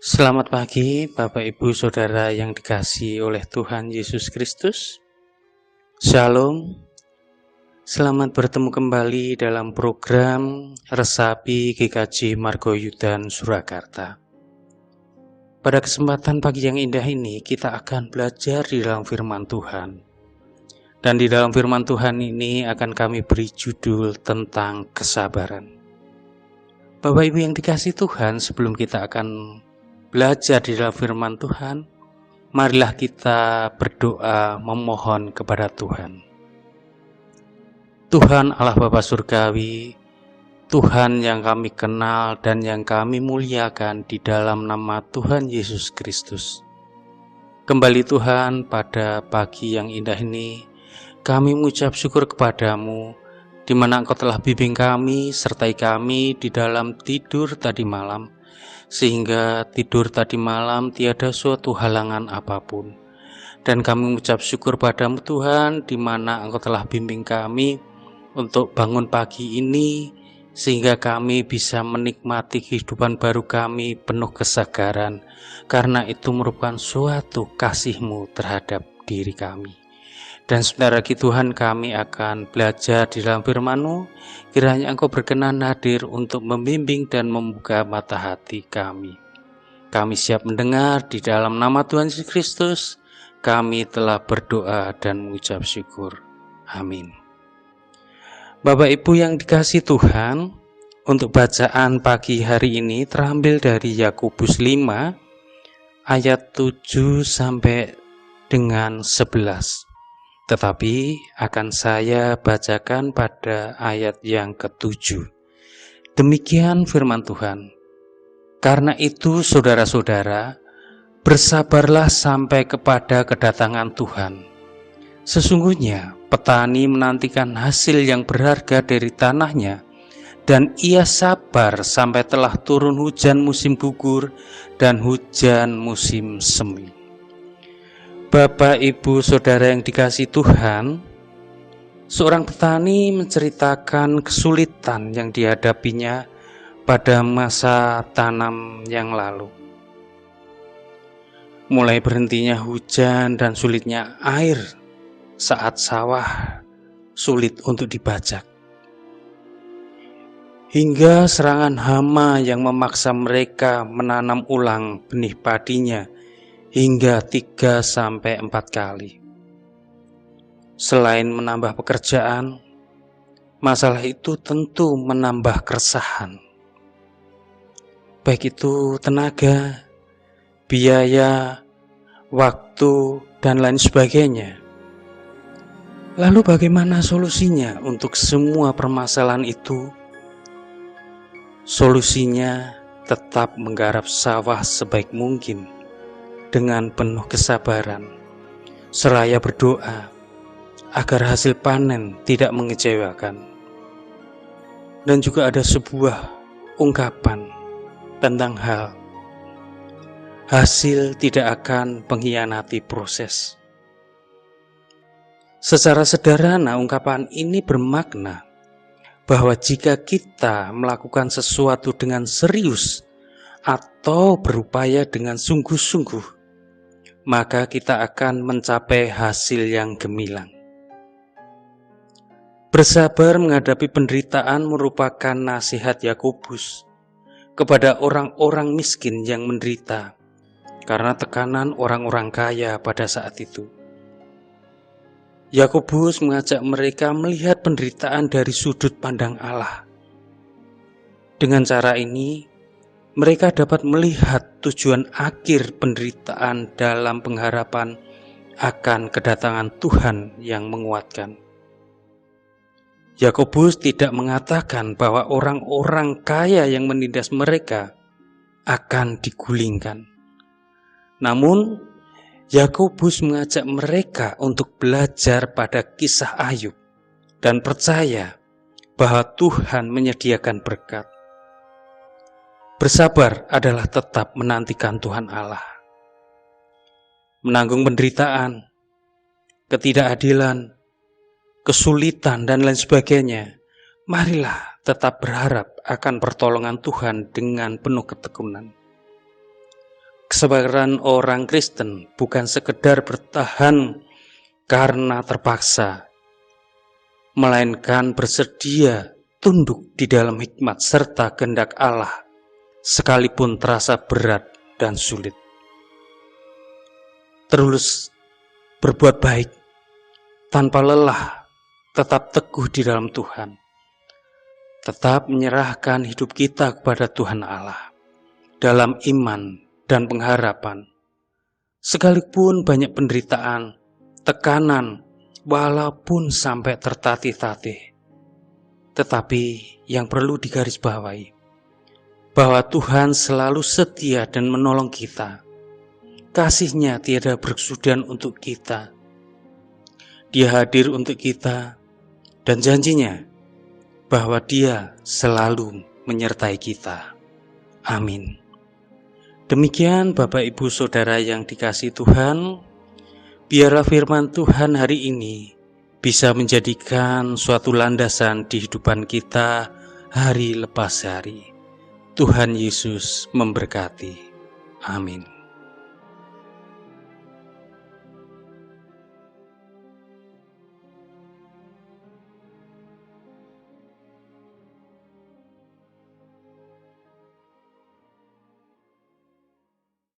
Selamat pagi, Bapak Ibu Saudara yang dikasihi oleh Tuhan Yesus Kristus. Shalom. Selamat bertemu kembali dalam program Resapi GKJ Margoyudan Surakarta. Pada kesempatan pagi yang indah ini, kita akan belajar di dalam firman Tuhan. Dan di dalam firman Tuhan ini akan kami beri judul tentang kesabaran. Bapak Ibu yang dikasihi Tuhan, sebelum kita akan belajar di dalam firman Tuhan, marilah kita berdoa memohon kepada Tuhan. Tuhan Allah Bapa Surgawi, Tuhan yang kami kenal dan yang kami muliakan di dalam nama Tuhan Yesus Kristus. Kembali Tuhan, pada pagi yang indah ini, kami mengucap syukur kepadamu, di mana Engkau telah bimbing kami, sertai kami di dalam tidur tadi malam, sehingga tidur tadi malam tiada suatu halangan apapun. Dan kami mengucap syukur padamu Tuhan, di mana Engkau telah bimbing kami untuk bangun pagi ini, sehingga kami bisa menikmati kehidupan baru kami penuh kesegaran, karena itu merupakan suatu kasih-Mu terhadap diri kami. Dan sebentar lagi Tuhan, kami akan belajar di dalam firman-Mu. Kiranya Engkau berkenan hadir untuk membimbing dan membuka mata hati kami. Kami siap mendengar di dalam nama Tuhan Yesus Kristus. Kami telah berdoa dan mengucap syukur. Amin. Bapak Ibu yang dikasihi Tuhan, untuk bacaan pagi hari ini terambil dari Yakobus 5 ayat 7 sampai dengan 11. Tetapi akan saya bacakan pada ayat yang ke-7. Demikian firman Tuhan. Karena itu saudara-saudara, bersabarlah sampai kepada kedatangan Tuhan. Sesungguhnya petani menantikan hasil yang berharga dari tanahnya, dan ia sabar sampai telah turun hujan musim gugur dan hujan musim semi. Bapak, Ibu, Saudara yang dikasihi Tuhan, seorang petani menceritakan kesulitan yang dihadapinya pada masa tanam yang lalu. Mulai berhentinya hujan dan sulitnya air saat sawah sulit untuk dibajak, hingga serangan hama yang memaksa mereka menanam ulang benih padinya hingga 3-4 kali. Selain menambah pekerjaan, masalah itu tentu menambah keresahan. Baik itu tenaga, biaya, waktu, dan lain sebagainya. Lalu bagaimana solusinya untuk semua permasalahan itu? Solusinya tetap menggarap sawah sebaik mungkin, dengan penuh kesabaran, seraya berdoa agar hasil panen tidak mengecewakan. Dan juga ada sebuah ungkapan tentang hal hasil tidak akan mengkhianati proses. Secara sederhana, ungkapan ini bermakna bahwa jika kita melakukan sesuatu dengan serius atau berupaya dengan sungguh-sungguh, maka kita akan mencapai hasil yang gemilang. Bersabar menghadapi penderitaan merupakan nasihat Yakobus kepada orang-orang miskin yang menderita karena tekanan orang-orang kaya pada saat itu. Yakobus mengajak mereka melihat penderitaan dari sudut pandang Allah. Dengan cara ini, mereka dapat melihat tujuan akhir penderitaan dalam pengharapan akan kedatangan Tuhan yang menguatkan. Yakobus tidak mengatakan bahwa orang-orang kaya yang menindas mereka akan digulingkan. Namun, Yakobus mengajak mereka untuk belajar pada kisah Ayub dan percaya bahwa Tuhan menyediakan berkat. Bersabar adalah tetap menantikan Tuhan Allah. Menanggung penderitaan, ketidakadilan, kesulitan, dan lain sebagainya, marilah tetap berharap akan pertolongan Tuhan dengan penuh ketekunan. Kesabaran orang Kristen bukan sekedar bertahan karena terpaksa, melainkan bersedia tunduk di dalam hikmat serta kehendak Allah, sekalipun terasa berat dan sulit. Terus berbuat baik tanpa lelah, tetap teguh di dalam Tuhan, tetap menyerahkan hidup kita kepada Tuhan Allah dalam iman dan pengharapan. Sekalipun banyak penderitaan, tekanan, walaupun sampai tertatih-tatih, tetapi yang perlu digarisbawahi bahwa Tuhan selalu setia dan menolong kita. Kasih-Nya tiada berkesudahan untuk kita. Dia hadir untuk kita, dan janji-Nya bahwa Dia selalu menyertai kita. Amin. Demikian Bapak Ibu Saudara yang dikasihi Tuhan, biarlah firman Tuhan hari ini bisa menjadikan suatu landasan di kehidupan kita hari lepas hari. Tuhan Yesus memberkati. Amin.